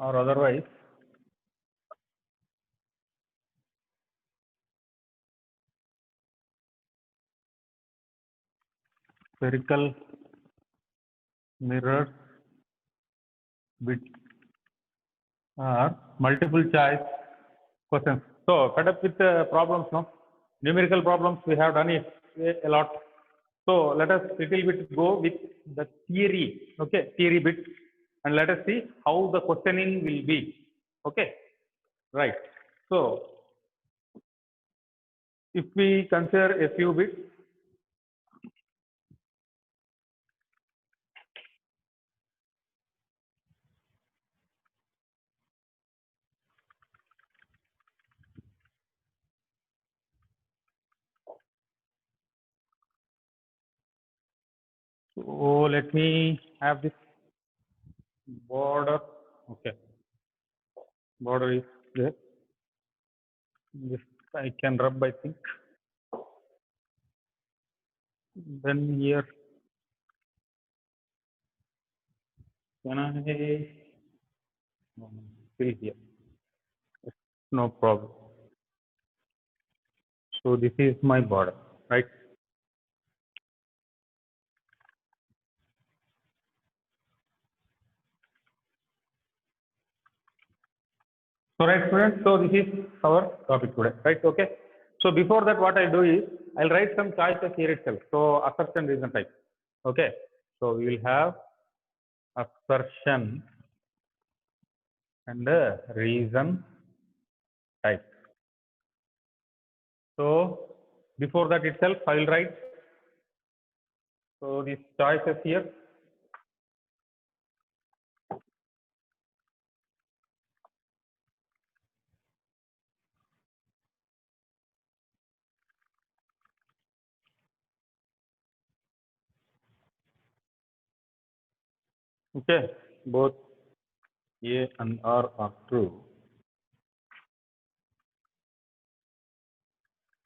or otherwise spherical mirrors with or multiple choice questions. So fed up with the problems, no? Numerical problems we have done it a lot. So let us little bit go with the theory, okay, theory bit, and let us see how the questioning will be, okay, right. So if we consider a few bits, so let me have this border, okay, border is there. This I can rub, I think. Then here, can I? No, still here. No problem. So this is my border, right? So right, students. So this is our topic today, right? Okay. So before that, what I'll do is I'll write some choices here itself. So assertion, reason type. Okay. So we will have assertion and reason type. So before that itself, I will write. So these choices here. Okay. Both A and R are true.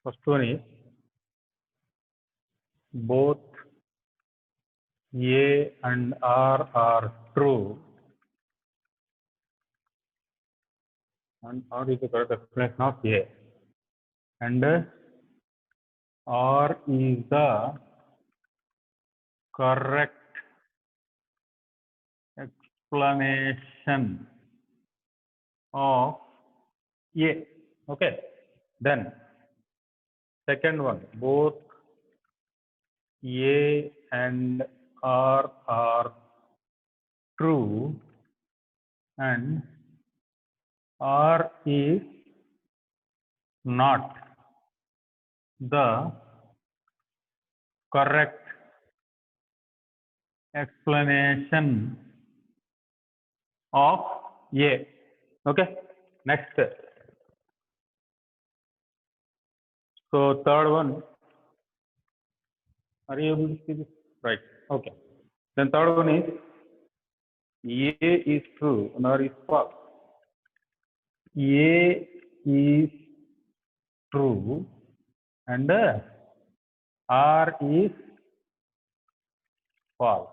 First one is both A and R are true, and R is the correct explanation of A, and R is the correct explanation of A. Okay. Then second one, both A and R are true, and R is not the correct explanation of A. Okay. Next. So third one, are you able to see this? Right. Okay. Then third one is A is true and R is false. A is true and R is false.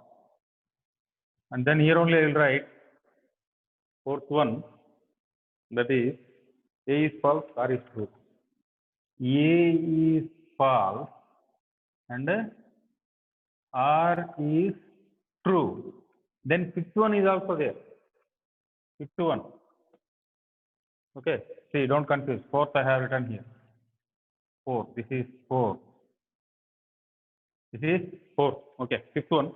And then here only I will write fourth one, that is A is false, R is true. A is false and R is true. Then fifth one is also there. Fifth one. Okay. See, don't confuse. Fourth I have written here. 4. This is 4. This is 4. Okay. Fifth one.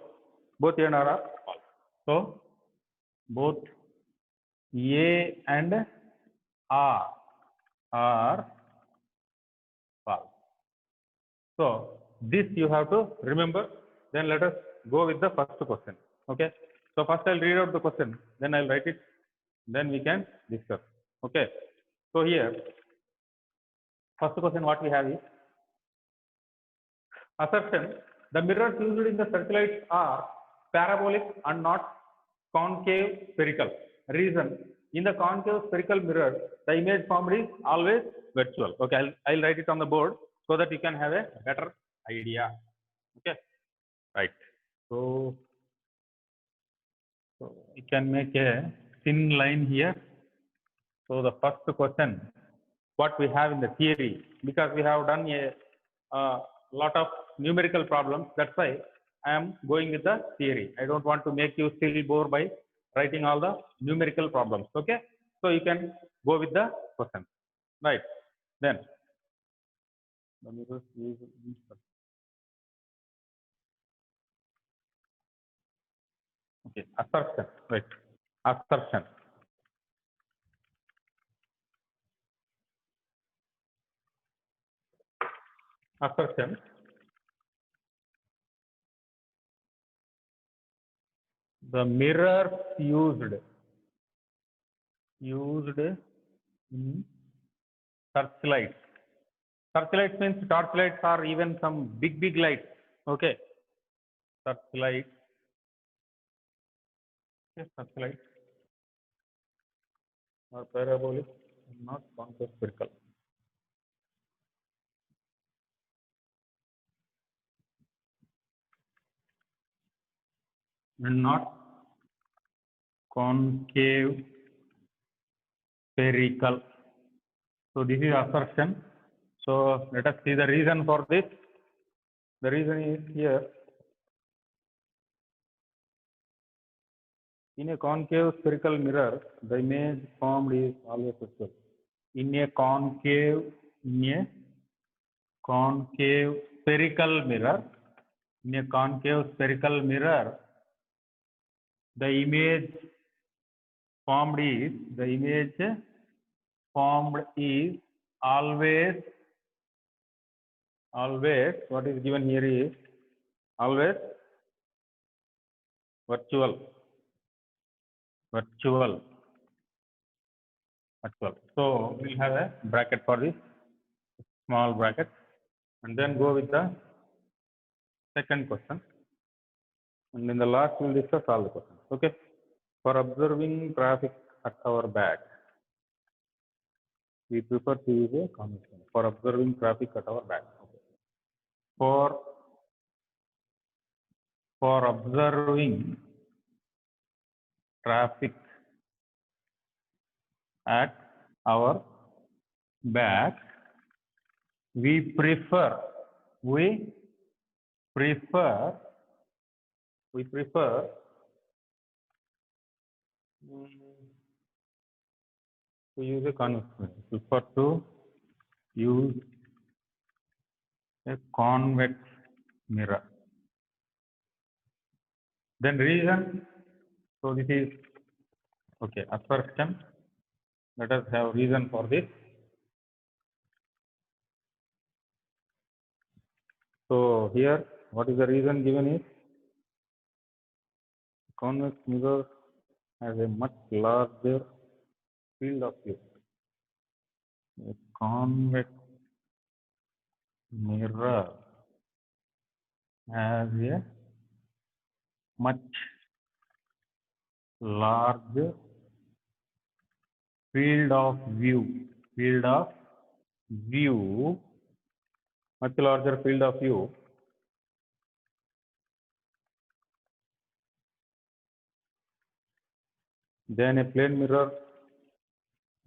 Both A and R are false. So both A and R are false. So this you have to remember. Then let us go with the first question. Okay. So first I'll read out the question. Then I'll write it. Then we can discuss. Okay. So here, first question what we have is assertion. The mirrors used in the circulites are parabolic and not concave spherical. Reason, in the concave spherical mirror, the image formed is always virtual. Okay, I'll write it on the board so that you can have a better idea. Okay, right. So we can make a thin line here. So the first question, what we have in the theory, because we have done a lot of numerical problems, that's why I am going with the theory. I don't want to make you still bore by writing all the numerical problems. Okay, so you can go with the question, right? Then okay, assertion, right? Assertion. Assertion. The mirrors used in searchlights. Searchlights means torchlights or even some big lights. Okay, searchlights. Yes, searchlights or parabolic, not concave spherical. And not concave spherical. So this is assertion. So let us see the reason for this. The reason is here. In a concave spherical mirror, the image formed is always equal. In a concave spherical mirror, the image formed is always what is given here is always virtual. So we'll have a bracket for this, small bracket, and then go with the second question. And in the last, we'll discuss all the questions. Okay. For observing traffic at our back, we prefer to use a convention. For observing traffic at our back. Okay. For observing traffic at our back, we prefer to use a convex. Prefer to use a convex mirror. Then reason. So this is okay. Assertion. Let us have reason for this. So here, what is the reason given is convex mirror has a much larger field of view. A convex mirror has a much larger field of view. Much larger field of view than a plane mirror,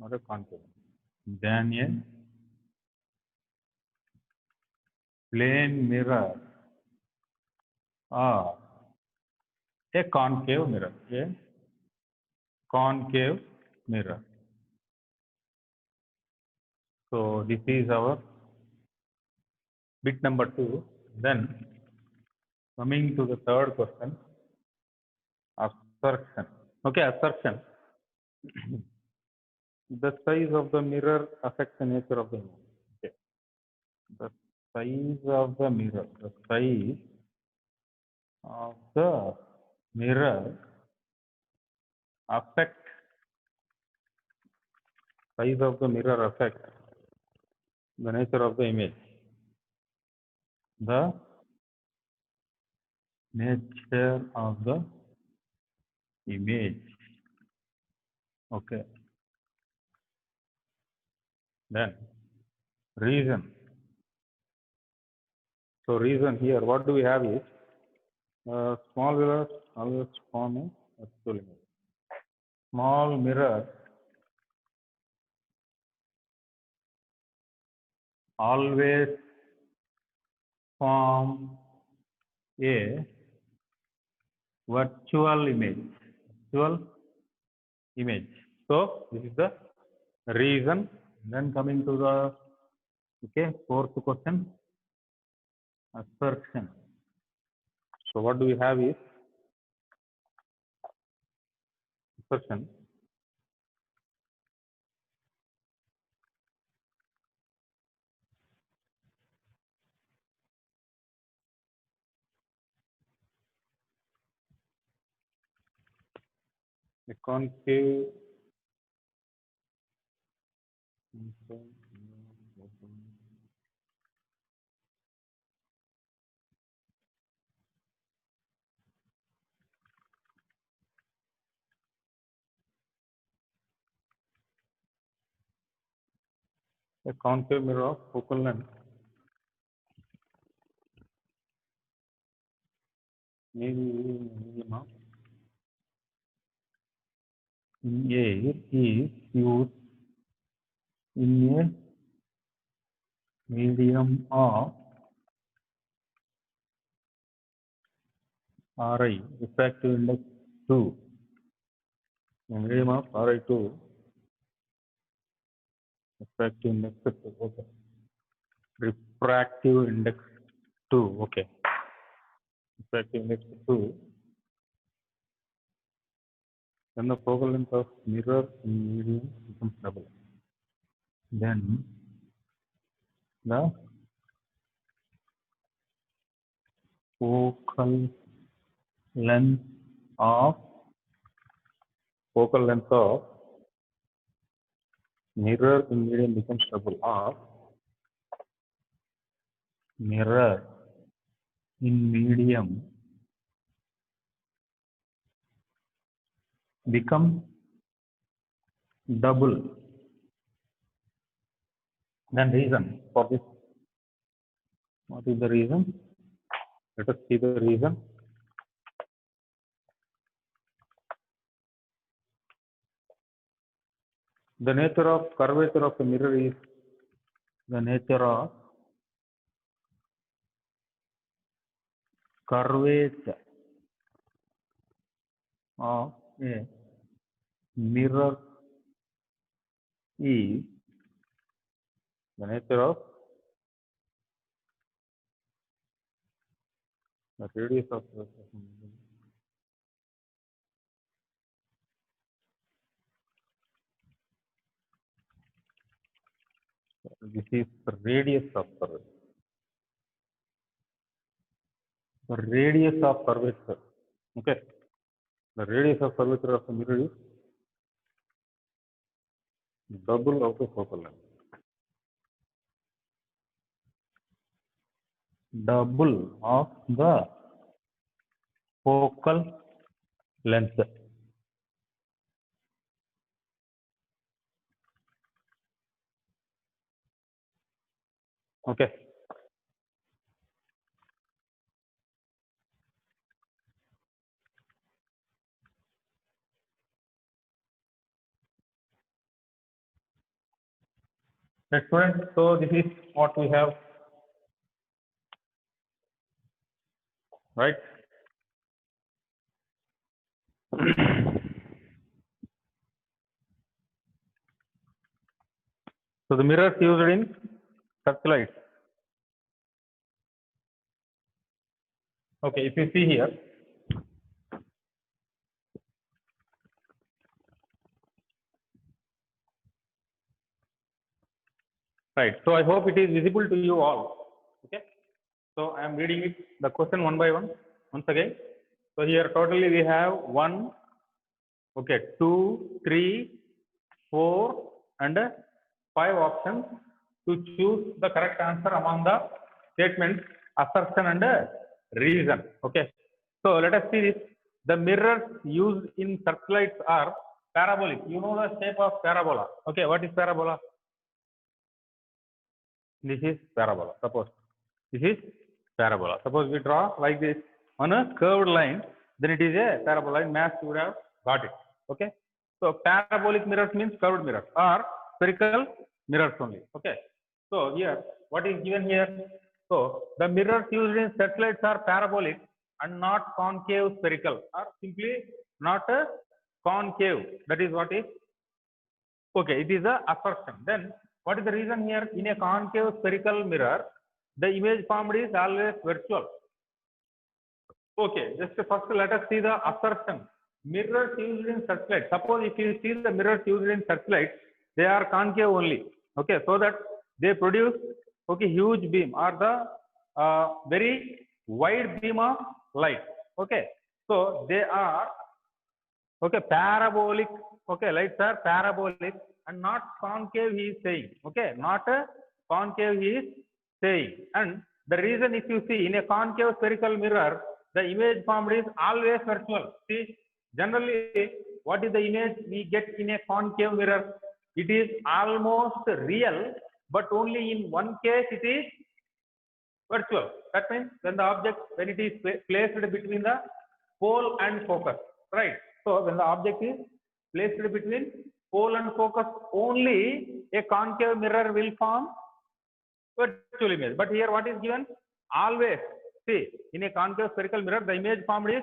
not a concave, than a plane mirror or a concave mirror. A concave mirror. So this is our bit number 2. Then coming to the third question, assertion. Okay, assertion. The size of the mirror affects the nature of the image. Okay. The size of the mirror. The size of the mirror affects the nature of the image. The nature of the image. Okay. Then reason. So reason here, what do we have is small mirrors always form a virtual image. small mirrors always form a virtual image. Virtual image. So this is the reason. Then coming to the fourth question, assertion. So what do we have is assertion. A concave mirror of focal length minimum in air is used in a medium of Ri, refractive index 2. Medium of Ri2, refractive index 2. Okay. Refractive index 2. Okay. Refractive index 2. Then the focal length of mirror in medium becomes double. Then the focal length of mirror in medium becomes double of mirror in medium become double. Then reason for this. What is the reason? Let us see the reason. The nature of curvature of the mirror is the nature of curvature of a mirror is the nature of the radius of the this is the radius of curvature. The radius of curvature. Okay. The radius of curvature of the mirror is double of the focal length. Double of the focal length. Okay. Students, so this is what we have, right? So the mirrors used in searchlights. Okay, if you see here, right. So I hope it is visible to you all. Okay. So I am reading it, the question one by one, once again. So here totally we have 1, okay, 2, 3, 4, and 5 options to choose the correct answer among the statements, assertion and reason. Okay. So let us see this. The mirrors used in searchlights are parabolic. You know the shape of parabola. Okay, what is parabola? This is parabola. Suppose this is parabola. Suppose we draw like this on a curved line, then it is a parabola. In maths, you would have got it. Okay. So parabolic mirrors means curved mirrors or spherical mirrors only. Okay. So here, what is given here? So the mirrors used in satellites are parabolic and not concave spherical, or simply not a concave. That is what is okay. It is a assertion. Then what is the reason here? In a concave spherical mirror, the image formed is always virtual. Okay, just first let us see the assertion. Mirrors used in searchlight. Suppose if you see the mirrors used in searchlight, they are concave only. Okay, so that they produce okay huge beam or the very wide beam of light. Okay, so they are okay parabolic. Okay, lights are parabolic and not concave. He is saying okay, not a concave. He is saying, and the reason if you see in a concave spherical mirror, the image formed is always virtual. See, generally, what is the image we get in a concave mirror? It is almost real, but only in one case it is virtual. That means when the object, when it is placed between the pole and focus, right? So when the object is placed between pole and focus, only a concave mirror will form virtual image. But here what is given? Always. See, in a concave spherical mirror, the image formed is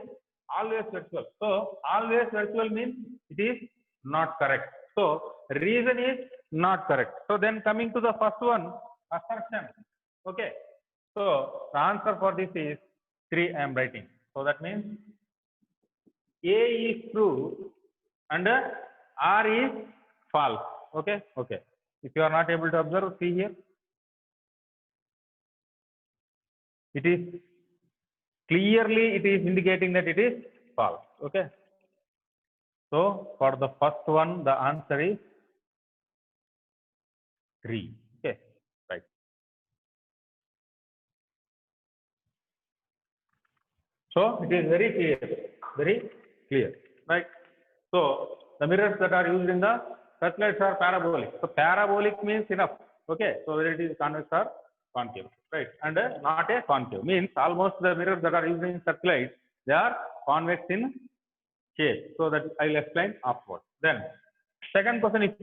always virtual. So always virtual means it is not correct. So reason is not correct. So then coming to the first one, assertion. Okay. So the answer for this is 3 I am writing. So that means A is true and R is false. Okay. Okay. If you are not able to observe, see here. It is clearly it is indicating that it is false. Okay. So for the first one, the answer is 3. Okay. Right. So it is very clear. Very clear. Right. So the mirrors that are used in the satellites are parabolic. So parabolic means enough. Okay. So whether it is convex or concave. Right. And not a concave means almost the mirrors that are used in satellites, they are convex in shape. So that I will explain afterwards. Then second question, if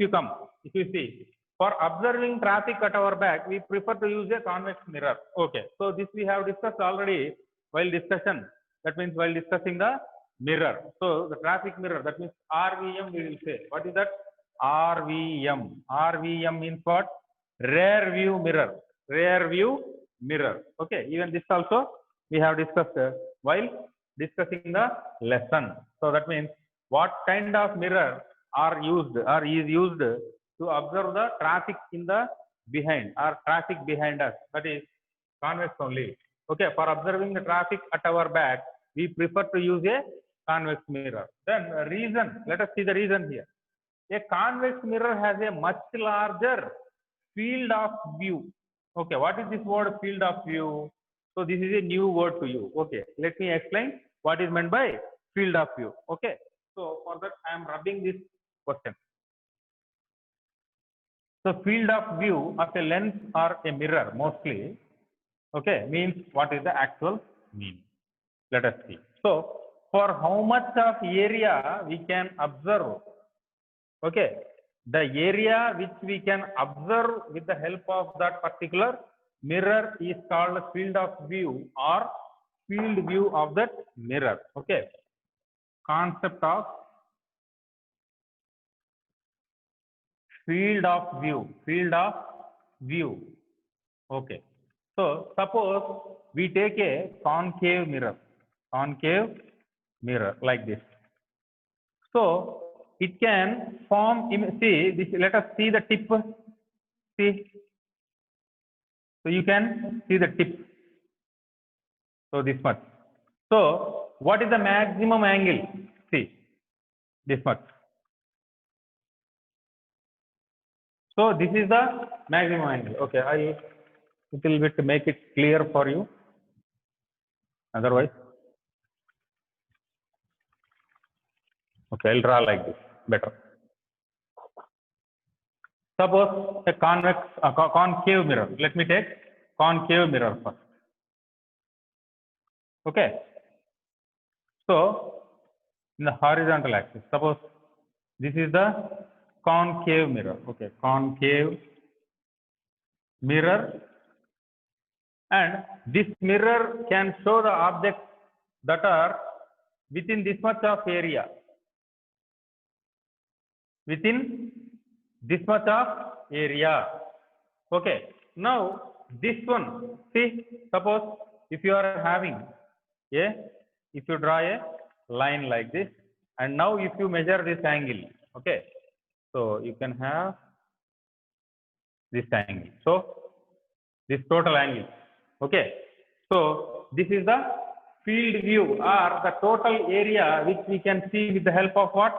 you see, for observing traffic at our back, we prefer to use a convex mirror. Okay. So this we have discussed already while discussion. That means while discussing the mirror. So the traffic mirror, that means RVM we will say. What is that? RVM. RVM means what? Rear view mirror. Rear view mirror. Okay. Even this also we have discussed while discussing the lesson. So that means what kind of mirror are used or is used to observe the traffic in the behind or traffic behind us. That is convex only. Okay, for observing the traffic at our back, we prefer to use a convex mirror. Then reason, let us see the reason here. A convex mirror has a much larger field of view. Okay, what is this word field of view? So this is a new word to you. Okay, let me explain what is meant by field of view. Okay, so for that I am rubbing this question. So field of view of a lens or a mirror mostly, okay, means what is the actual mean. Let us see. So for how much of area we can observe, okay, the area which we can observe with the help of that particular mirror is called field of view or field view of that mirror. Okay, concept of field of view. Field of view. Okay. So suppose we take a concave mirror like this. So it can form, see this, let us see the tip. See, so you can see the tip. So this much. So what is the maximum angle? See, this much. So this is the maximum angle. Okay, I little bit make it clear for you. Otherwise, okay, I'll draw like this better. Suppose a concave mirror. Let me take concave mirror first. Okay. So in the horizontal axis, suppose This is the concave mirror. Okay, concave mirror, and this mirror can show the objects that are within this much of area. Within this much of area. Okay, now this one, see, suppose if you are having a, if you draw a line like this, and now if you measure this angle, okay, so you can have this angle, so this total angle, okay, so this is the field view or the total area which we can see with the help of what?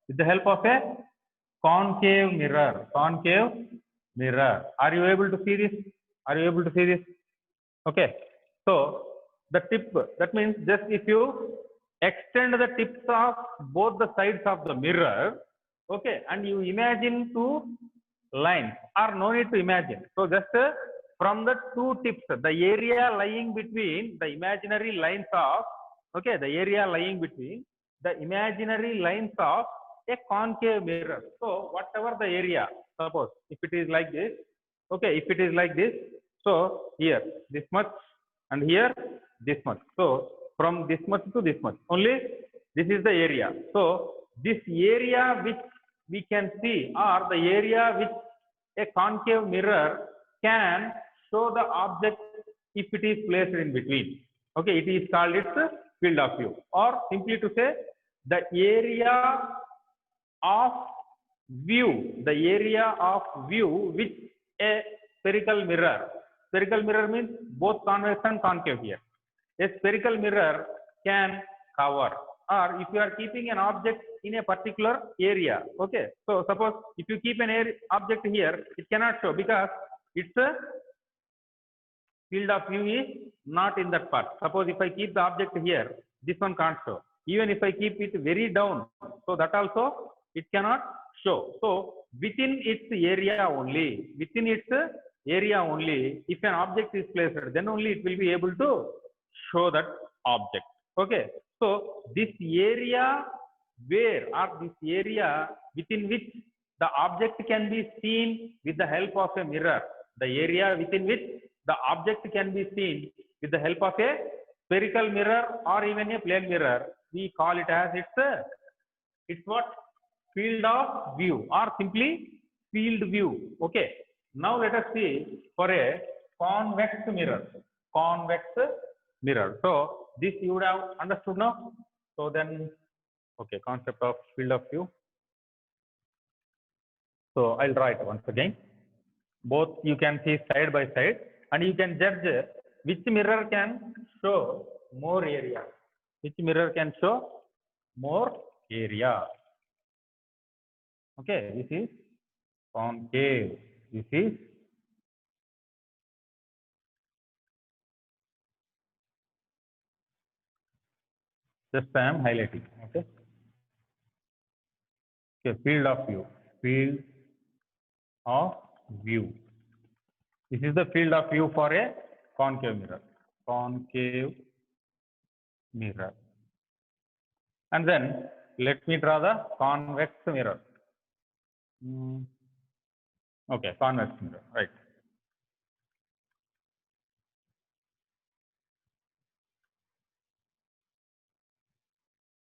With the help of a concave mirror. Concave mirror. Are you able to see this? Are you able to see this? Okay, so the tip, that means just if you extend the tips of both the sides of the mirror, okay, and you imagine two lines, or no need to imagine, so just from the two tips, the area lying between the imaginary lines of, okay, the area lying between the imaginary lines of a concave mirror. So whatever the area, suppose if it is like this, okay, if it is like this, so here this much and here this much, so from this much to this much only, this is the area. So this area which we can see, or the area which a concave mirror can show the object if it is placed in between, okay, it is called its field of view, or simply to say the area of view, the area of view which a spherical mirror means both convex and concave here, a spherical mirror can cover, or if you are keeping an object in a particular area, okay, so suppose if you keep an object here, it cannot show because its field of view is not in that part. Suppose if I keep the object here, this one can't show. Even if I keep it very down, so that also it cannot show. So within its area only, if an object is placed, then only it will be able to show that object. Okay, so this area where, or this area within which the object can be seen with the help of a mirror, the area within which the object can be seen with the help of a spherical mirror or even a plane mirror, we call it as its what? Field of view, or simply field view. Okay, now let us see for a convex mirror. Convex mirror. So this you would have understood now. So then, okay, concept of field of view. So I'll draw it once again. Both you can see side by side, and you can judge which mirror can show more area. Which mirror can show more area. Okay, this is concave. This is just I am highlighting. Okay. Okay, field of view. Field of view. This is the field of view for a concave mirror. Concave mirror. And then let me draw the convex mirror. Okay, convex mirror, right.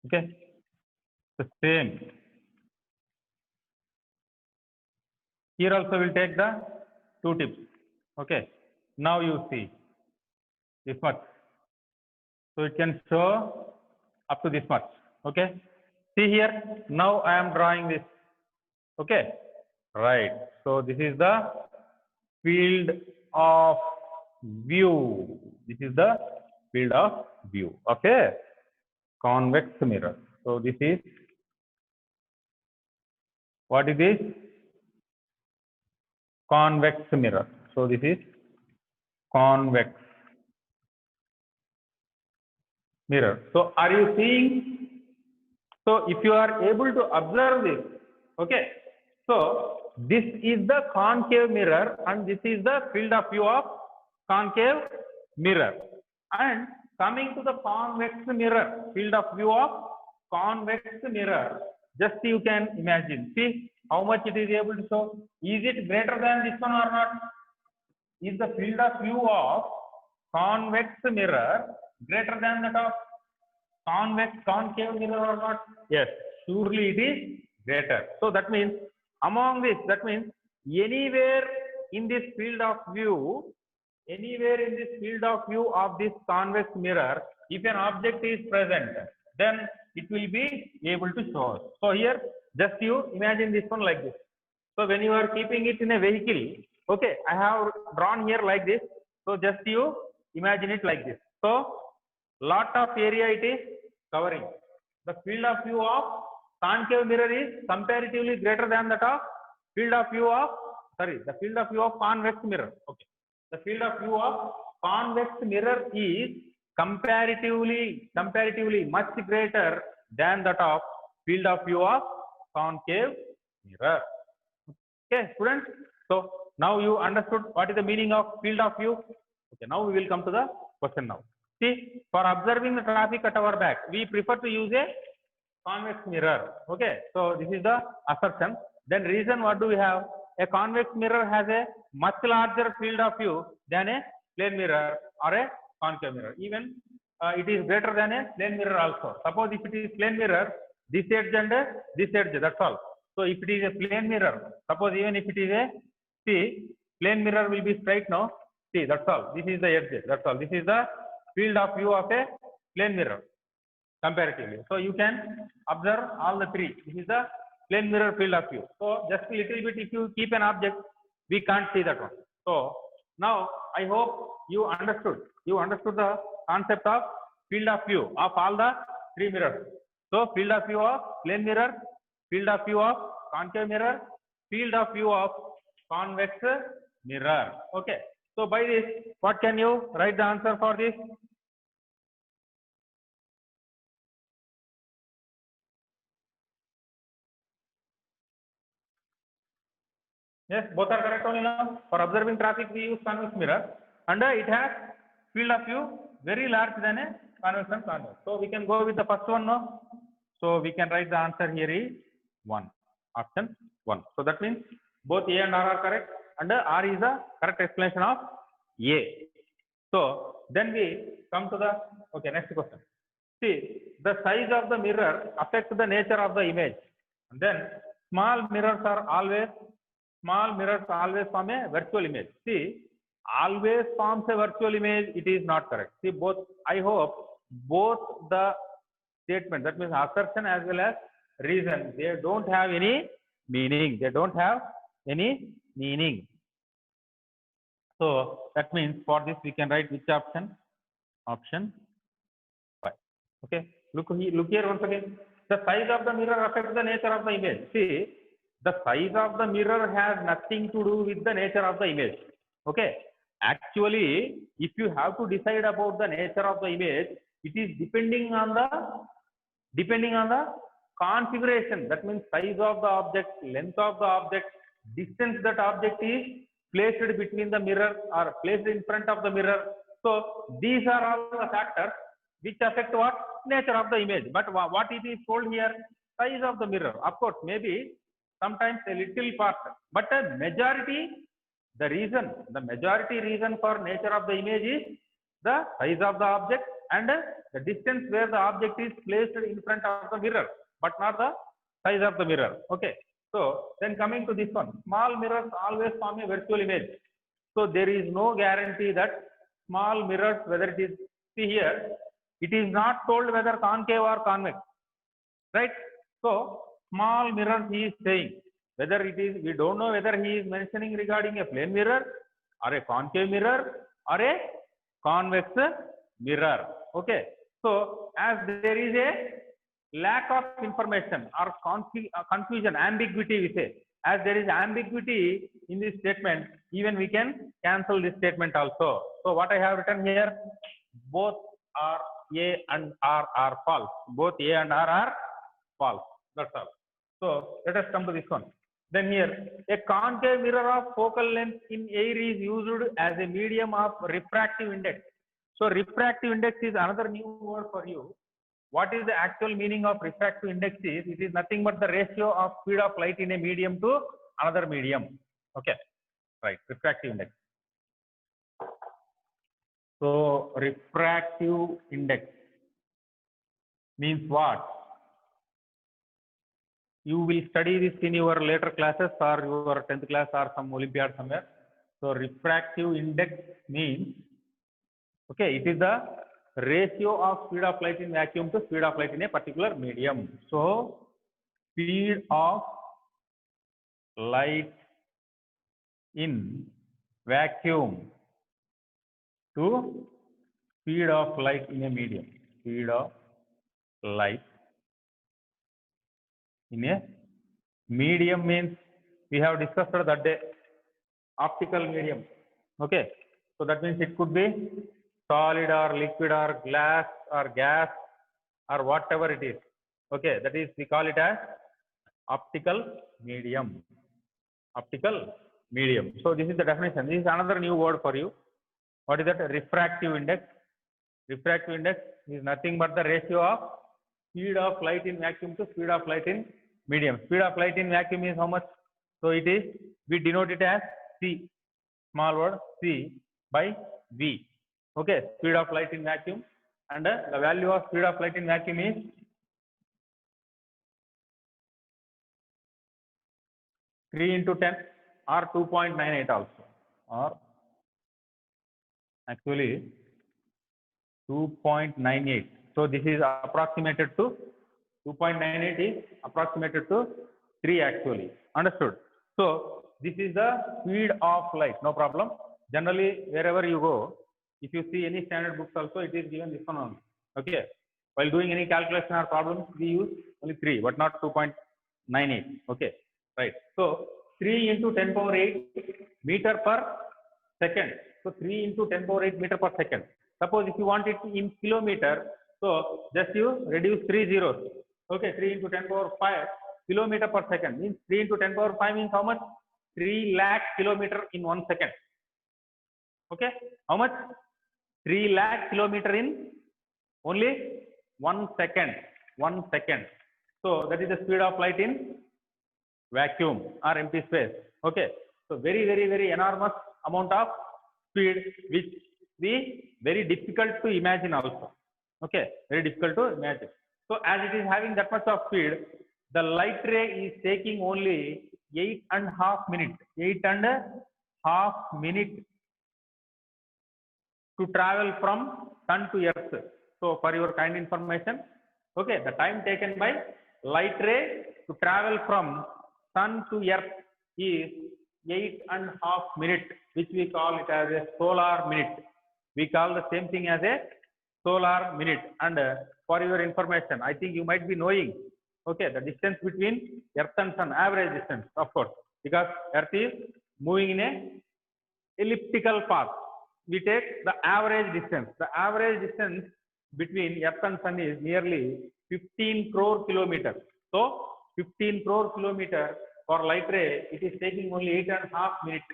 Okay, the same. Here also we'll take the two tips. Okay, now you see this much. So it can show up to this much. Okay, see here, now I am drawing this. Okay, right. So this is the field of view. This is the field of view. Okay, convex mirror. So this is, what is this? Convex mirror. So this is convex mirror. So are you seeing? So if you are able to observe this, okay, so this is the concave mirror and this is the field of view of concave mirror. And coming to the convex mirror, field of view of convex mirror, Just you can imagine. See how much it is able to show. Is it greater than this one or not? Is the field of view of convex mirror greater than that of concave mirror or not? Yes, surely it is greater. So that means among this, that means anywhere in this field of view, of this convex mirror, if an object is present, then it will be able to show us. So here, just you imagine this one like this. So when you are keeping it in a vehicle, okay, I have drawn here like this. So just you imagine it like this. So lot of area it is covering. The field of view of concave mirror is comparatively greater than that of field of view of convex mirror. Okay, the field of view of convex mirror is comparatively much greater than that of field of view of concave mirror. Okay, students. So now you understood what is the meaning of field of view. Okay, now we will come to the question now. See, for observing the traffic at our back, we prefer to use a convex mirror. Okay, so this is the assertion. Then reason, what do we have? A convex mirror has a much larger field of view than a plane mirror or a concave mirror. Even it is greater than a plane mirror also. Suppose if it is plane mirror, this edge and this edge, that's all. So if it is a plane mirror, suppose even if it is a, see, plane mirror will be straight now. See, that's all. This is the edge, that's all. This is the field of view of a plane mirror comparatively. So you can observe all the three. This is the plane mirror field of view. So just a little bit, if you keep an object, we can't see that one. So now I hope you understood. You understood the concept of field of view of all the three mirrors. So field of view of plane mirror, field of view of concave mirror, field of view of convex mirror. Okay. So by this, what can you write the answer for this? Yes, both are correct only now. For observing traffic, we use convex mirror, and it has field of view very large than a convex and convex. So we can go with the first one now. So we can write the answer here is 1, option 1. So that means both A and R are correct, and R is the correct explanation of A. So then we come to the, okay, next question. See, the size of the mirror affects the nature of the image. And then small mirrors form a virtual image. See, always forms a virtual image, it is not correct. See, both, I hope both the statement, that means assertion as well as reason, they don't have any meaning. They don't have any meaning. So that means for this we can write which option? Option 5. Okay. Look here once again. The size of the mirror affects the nature of the image. See, the size of the mirror has nothing to do with the nature of the image. Okay. Actually, if you have to decide about the nature of the image, it is depending on the configuration. That means size of the object, length of the object, distance that object is placed between the mirror or placed in front of the mirror. So these are all the factors which affect what? Nature of the image. But what it is told here? Size of the mirror. Of course, maybe sometimes a little part, but a majority, the majority reason for nature of the image is the size of the object and the distance where the object is placed in front of the mirror, but not the size of the mirror. Okay. So then coming to this one, small mirrors always form a virtual image. So there is no guarantee that small mirrors, whether it is, see here, it is not told whether concave or convex, right? So small mirrors he is saying, whether it is, we don't know whether he is mentioning regarding a plane mirror or a concave mirror or a convex mirror. Okay. So as there is a lack of information or confusion, ambiguity we say, as there is ambiguity in this statement, even we can cancel this statement also. So what I have written here, both are A and R are false. Both A and R are false. That's all. So let us come to this one. Then here, a concave mirror of focal length in air is used as a medium of refractive index. So refractive index is another new word for you. what is the actual meaning of refractive index is, it is nothing but the ratio of speed of light in a medium to another medium. Okay, right, refractive index. So refractive index means what? You will study this in your later classes or your 10th class or some Olympiad somewhere. So refractive index means, okay, it is the ratio of speed of light in vacuum to speed of light in a particular medium. So speed of light in vacuum to speed of light in a medium. Speed of light in a medium means we have discussed that day, optical medium. Okay, so that means it could be solid or liquid or glass or gas or whatever it is. Okay, that is, we call it as optical medium. Optical medium. So this is the definition. This is another new word for you. What is that? Refractive index. Refractive index is nothing but the ratio of speed of light in vacuum to speed of light in medium. Speed of light in vacuum is how much? So it is, we denote it as C, small word C by V. Okay, speed of light in vacuum, and the value of speed of light in vacuum is 3 into 10 or 2.98 also, or actually 2.98. So this is approximated to 2.98 is approximated to 3 actually. Understood? So this is the speed of light. No problem. Generally, wherever you go, if you see any standard books also, it is given this one only. Okay. While doing any calculation or problems, we use only 3, but not 2.98. Okay. Right. So 3 into 10 power 8 meter per second. So 3 into 10 power 8 meter per second. Suppose if you want it in kilometer, so just you reduce 3 zeros. Okay, 3 into 10 power 5 kilometer per second means 3 into 10 power 5 means how much? 3 lakh kilometer in 1 second. Okay, how much? 3 lakh kilometer in only 1 second. 1 second. So that is the speed of light in vacuum or empty space. Okay, so very, very, very enormous amount of speed, which we very difficult to imagine also. Okay, very difficult to imagine. So as it is having that much of speed, the light ray is taking only 8.5 minutes. 8.5 minutes to travel from sun to earth. So for your kind information, okay, the time taken by light ray to travel from sun to earth is 8.5 minutes, which we call it as a solar minute. We call the same thing as a solar minute. And for your information, I think you might be knowing, okay, the distance between earth and sun, average distance, of course, because earth is moving in a elliptical path. We take the average distance. The average distance between earth and sun is nearly 15 crore kilometers. So 15 crore kilometers for light ray, it is taking only 8.5 minutes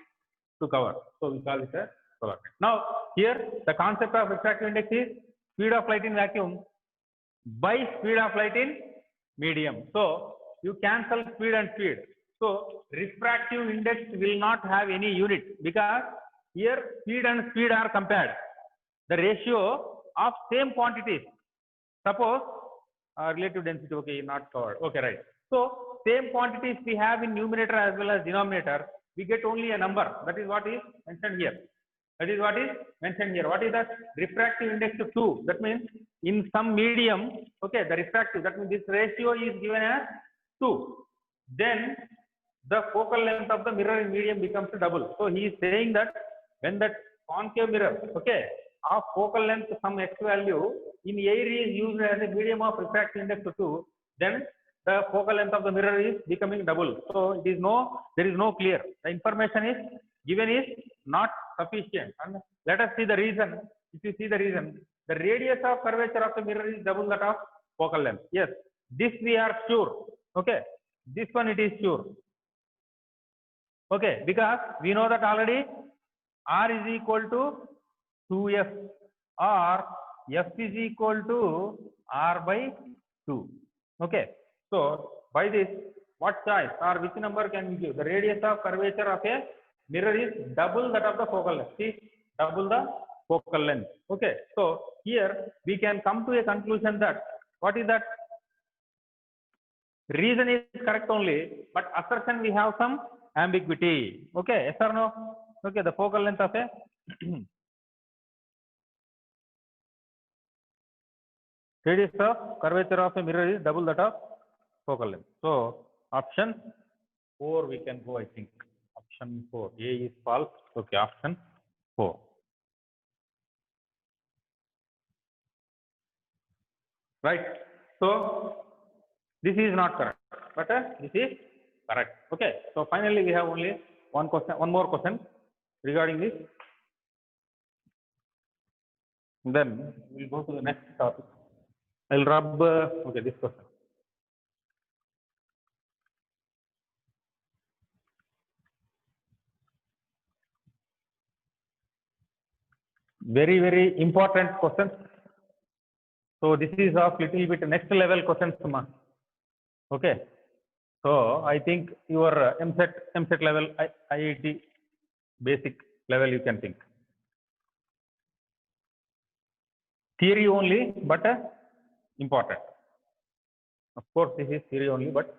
to cover. So we call it a solar minute. Now here the concept of refractive index is speed of light in vacuum by speed of light in medium. So you cancel speed and speed. So refractive index will not have any unit, because here speed and speed are compared. The ratio of same quantities. Suppose relative density, okay, not covered. Okay, right. So same quantities we have in numerator as well as denominator, we get only a number. That is what is mentioned here. That is what is mentioned here. What is that? Refractive index of 2. That means in some medium, okay, the refractive, that means this ratio is given as 2. Then the focal length of the mirror in medium becomes double. So he is saying that when that concave mirror, okay, of focal length some x value in air is used as a medium of refractive index of 2, then the focal length of the mirror is becoming double. So it is there is no clear. The information is given is not sufficient. And let us see the reason. If you see the reason, the radius of curvature of the mirror is double that of focal length. Yes, this we are sure. Okay, this one it is sure. Okay, because we know that already R is equal to 2F or F is equal to r by 2. Okay. So by this, what choice or which number can we give? The radius of curvature of a mirror is double that of the focal length. See, double the focal length. Okay. So here we can come to a conclusion that what is that? Reason is correct only, but assertion we have some ambiguity. Okay, yes or no? Okay, the focal length of a radius of curvature of a mirror is double that of focal length. So option 4 we can go, I think. Option 4. A is false. Okay, option 4. Right. So this is not correct, but this is correct. Okay. So finally we have only one question, one more question regarding this. Then we'll go to the next topic. I'll rub okay, this question. Very, very important question. So this is of little bit next level questions, ma. Okay. So I think your MSET level, IIT basic level you can think. Theory only, but important. Of course, this is theory only, but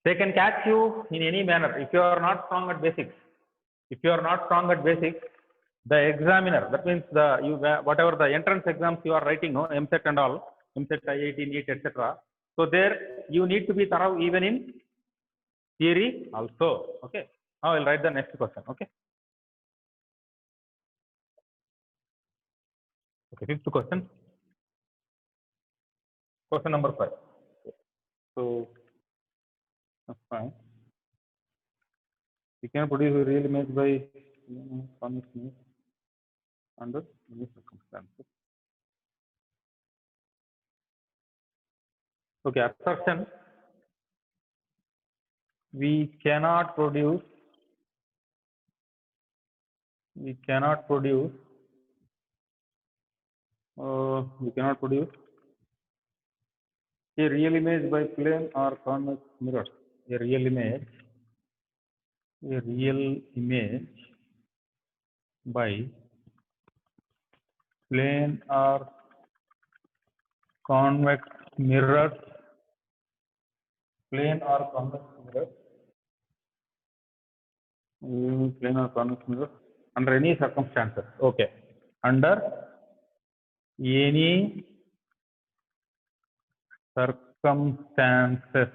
they can catch you in any manner if you are not strong at basics. If you are not strong at basics, the examiner, that means the you whatever the entrance exams you are writing, no, MSET and all, MSET, IIT, NEET, etc. So there you need to be thorough even in theory also. Okay. Now I'll write the next question. Okay. Okay. Fifth question. Question number 5. So that's fine. We can produce a real image by convex image under any circumstances. Okay, assertion. We cannot produce a real image by plane or convex mirrors. A real image by plane or convex mirrors. Plane or convex mirrors. Plane or convex mirrors under any circumstances. Okay. Under any circumstances,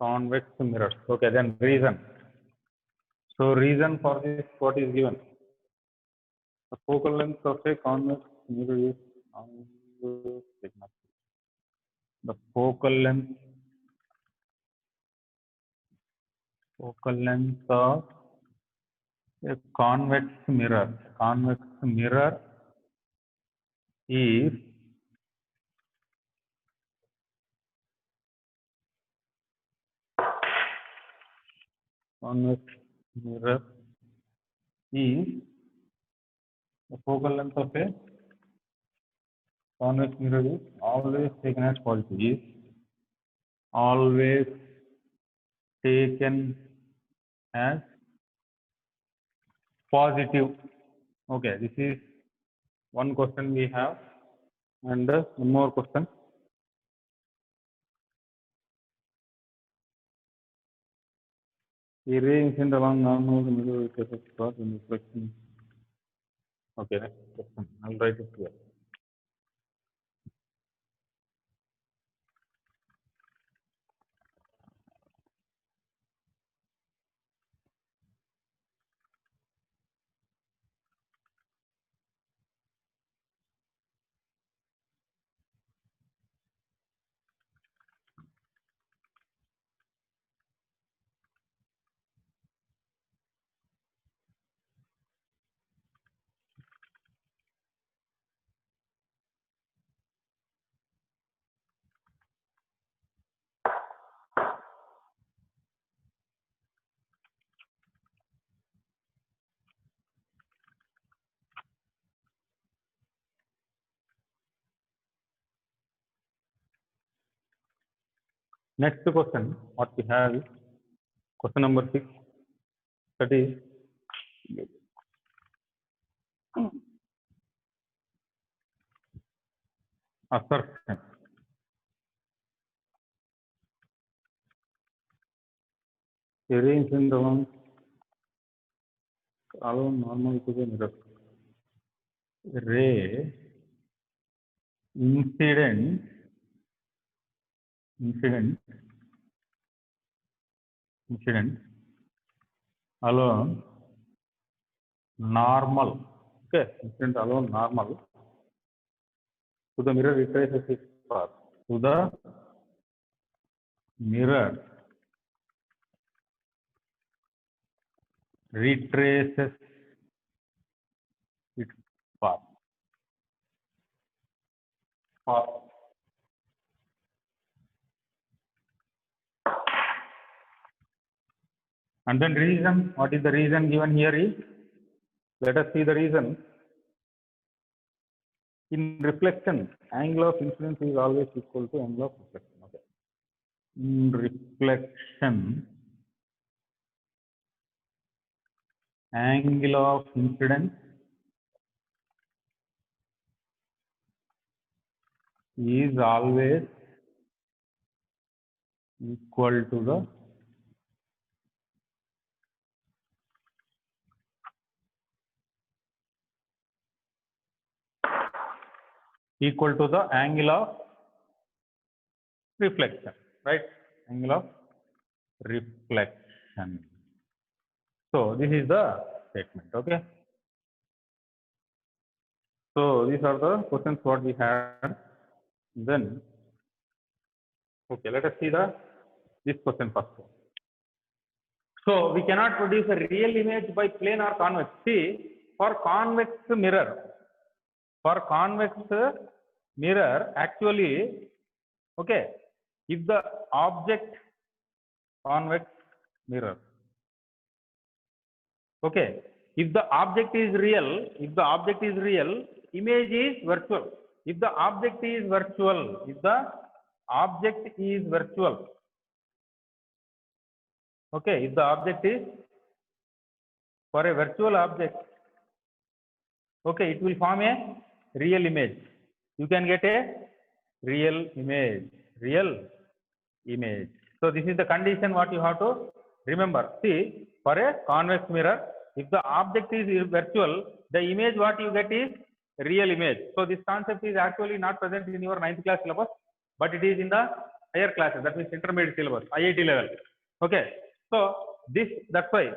convex mirrors. Okay, then reason. So reason for this, what is given? The focal length of a convex mirror is the focal length of a convex mirror is the focal length of a convex mirror is always taken as positive. Is always taken as positive. Okay, this is one question we have, and one more question. A ray incident along normal the middle of the spot in reflection. Okay, next question. I'll write it here. Next question, what we have is question number 6. That is assertion. Arrangement along normal to the mirror. Ray incident alone normal. Okay, incident alone normal to the mirror retraces its path. To the mirror retraces its path. And then reason, what is the reason given here is, let us see the reason. In reflection, angle of incidence is always equal to angle of reflection. Okay. In reflection, angle of incidence is always equal to the angle of reflection, right? Angle of reflection. So this is the statement. Okay. So these are the questions what we had. Then, okay, let us see this question first. So we cannot produce a real image by plane or convex. See, for convex mirror, actually, okay, if the object convex mirror, okay, if the object is real, image is virtual. If the object is virtual, okay, if the object is for a virtual object, okay, it will form a real image. You can get a real image. So this is the condition what you have to remember. See, for a convex mirror, if the object is virtual, the image what you get is real image. So this concept is actually not present in your 9th class syllabus, but it is in the higher classes, that means intermediate syllabus, IIT level. Okay. So that's why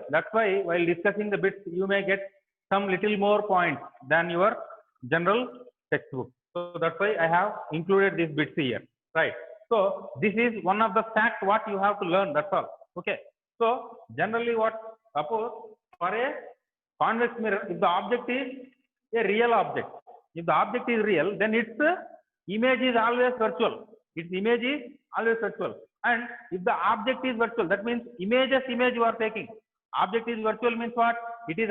while discussing the bits, you may get some little more points than your general textbook. So that's why I have included these bits here, right? So this is one of the facts what you have to learn. That's all. Okay. So generally, suppose for a convex mirror, if the object is a real object, if the object is real, then its image is always virtual. And if the object is virtual, that means image you are taking. Object is virtual means what? It is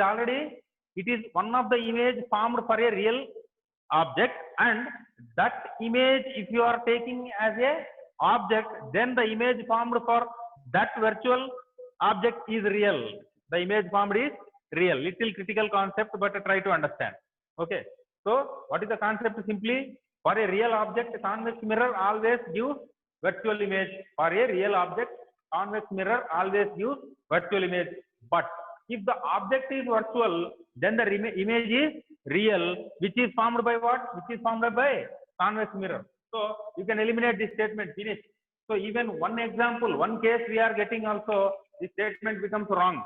one of the image formed for a real object, and that image, if you are taking as a object, then the image formed for that virtual object is real. The image formed is real. Little critical concept, but try to understand. Okay. So what is the concept? Simply, for a real object, convex mirror always gives virtual image. For a real object, convex mirror always gives virtual image. But if the object is virtual, then the image is real, which is formed by what? Which is formed by convex mirror. So you can eliminate this statement, finish. So even one example, one case we are getting also, this statement becomes wrong.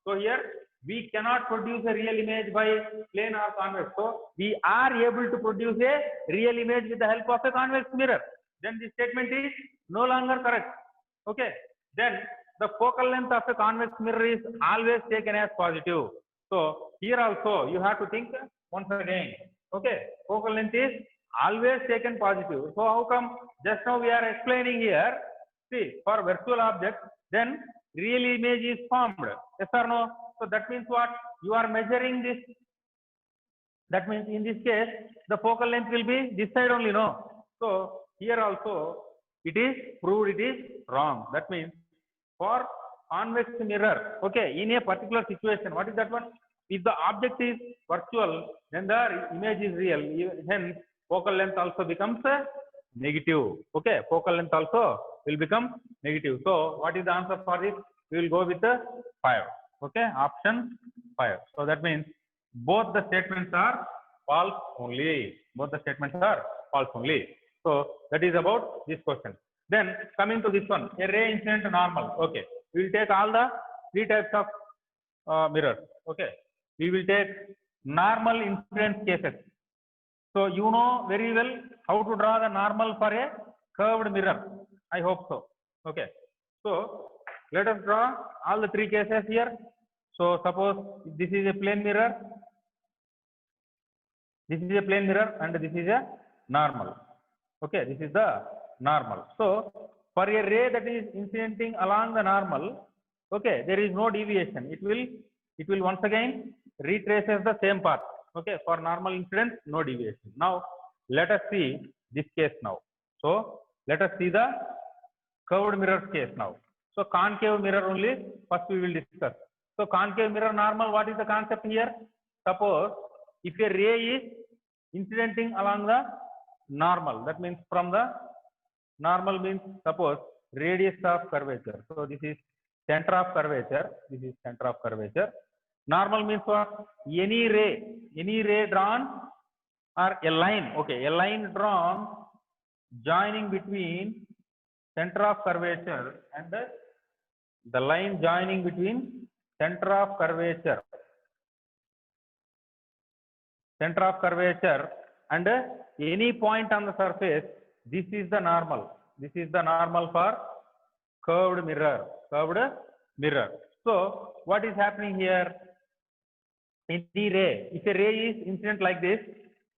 So here we cannot produce a real image by plane or convex. So we are able to produce a real image with the help of a convex mirror. Then this statement is no longer correct. Okay. Then the focal length of a convex mirror is always taken as positive. So here also you have to think once again. Okay. Focal length is always taken positive. So how come just now we are explaining here? See, for virtual object, then real image is formed. Yes or no? So that means what? You are measuring this. That means in this case, the focal length will be this side only, no? So here also, it is proved it is wrong. That means for convex mirror, okay, in a particular situation, what is that one? If the object is virtual, then the image is real. Hence, focal length also becomes negative. Okay, focal length also will become negative. So, what is the answer for this? We will go with 5. Okay, option 5. So, that means both the statements are false only. Both the statements are false only. So, that is about this question. Then, coming to this one, a ray incident normal. Okay, we will take all the 3 types of mirrors. Okay, we will take normal incidence cases. So, you know very well how to draw the normal for a curved mirror. I hope so. Okay. So, let us draw all the 3 cases here. So, suppose this is a plane mirror, this is a plane mirror, and this is a normal. Okay, this is the normal. So, for a ray that is incidenting along the normal, okay, there is no deviation. It will once again retraces the same path. Okay, for normal incidence, no deviation. Now, let us see this case now. So, let us see the curved mirror case now. So, concave mirror only first we will discuss. So, concave mirror normal, what is the concept here? Suppose if a ray is incidenting along the normal, that means from the normal means suppose radius of curvature. So, this is center of curvature. This is center of curvature. Normal means what? Any ray drawn or a line. Okay, a line drawn joining between center of curvature and the line joining between center of curvature and any point on the surface. This is the normal. This is the normal for curved mirror. So, what is happening here? Any ray, if a ray is incident like this,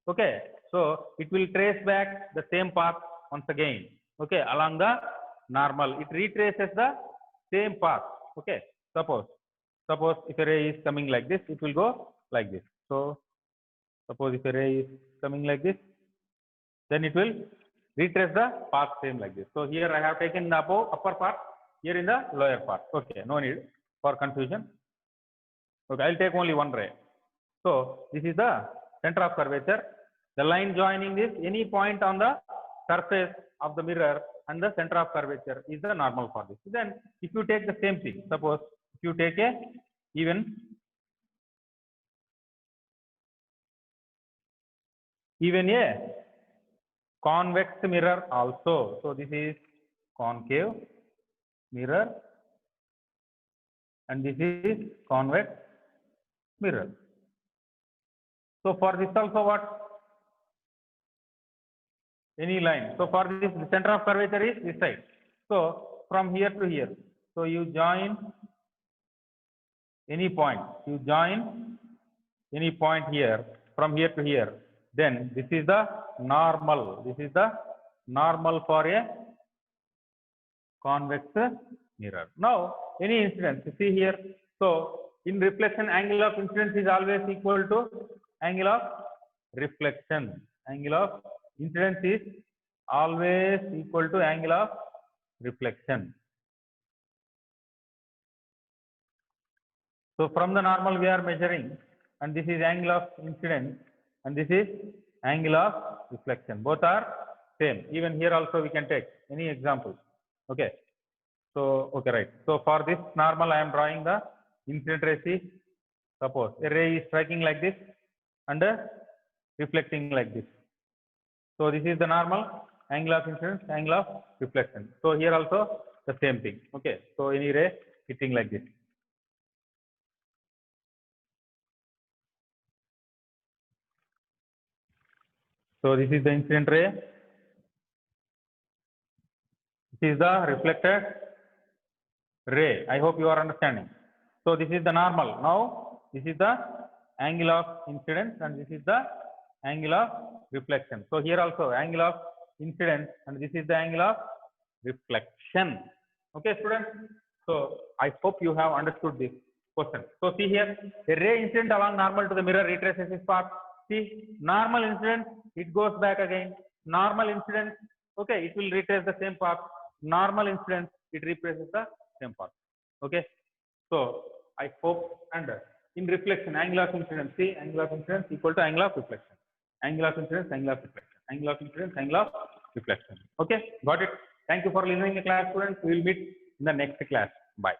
okay, so it will trace back the same path once again, okay, along the normal. It retraces the same path. Okay, suppose if a ray is coming like this, it will go like this. So, suppose if a ray is coming like this, then it will retrace the path same like this. So, here I have taken the upper part, here in the lower part. Okay, no need for confusion. Okay, I will take only one ray. So, this is the center of curvature. The line joining this, any point on the surface of the mirror and the center of curvature is the normal for this. Then, if you take the same thing, suppose if you take a even a convex mirror also. So, this is concave mirror and this is convex mirror. So, for this also what? Any line. So, for this the center of curvature is this side. So, from here to here. So, you join any point. You join any point here from here to here. Then this is the normal. This is the normal for a convex mirror. Now, any incidence, you see here. So, in reflection, angle of incidence is always equal to angle of reflection. Angle of incidence is always equal to angle of reflection. So, from the normal we are measuring, and this is angle of incidence and this is angle of reflection. Both are same. Even here also we can take any example. Okay. So, okay, right. So, for this normal I am drawing the incident ray. Suppose a ray is striking like this and reflecting like this. So, this is the normal angle of incidence, angle of reflection. So, here also the same thing. Okay. So, any ray hitting like this. So, this is the incident ray. This is the reflected ray. I hope you are understanding. So, this is the normal. Now, this is the angle of incidence and this is the angle of reflection. So, here also angle of incidence and this is the angle of reflection. Okay, students. So, I hope you have understood this question. So, see here, a ray incident along normal to the mirror retraces its path. See, normal incident, it goes back again. Normal incident, Okay, it will retrace the same path. Normal incidence, it retraces the same path. Okay, so I hope. And in reflection, angle of incidence, see, angle of incidence equal to angle of reflection. Angle of incidence, angle of reflection. Angle of incidence, angle of reflection. Okay, got it. Thank you for listening to class, students. We will meet in the next class. Bye.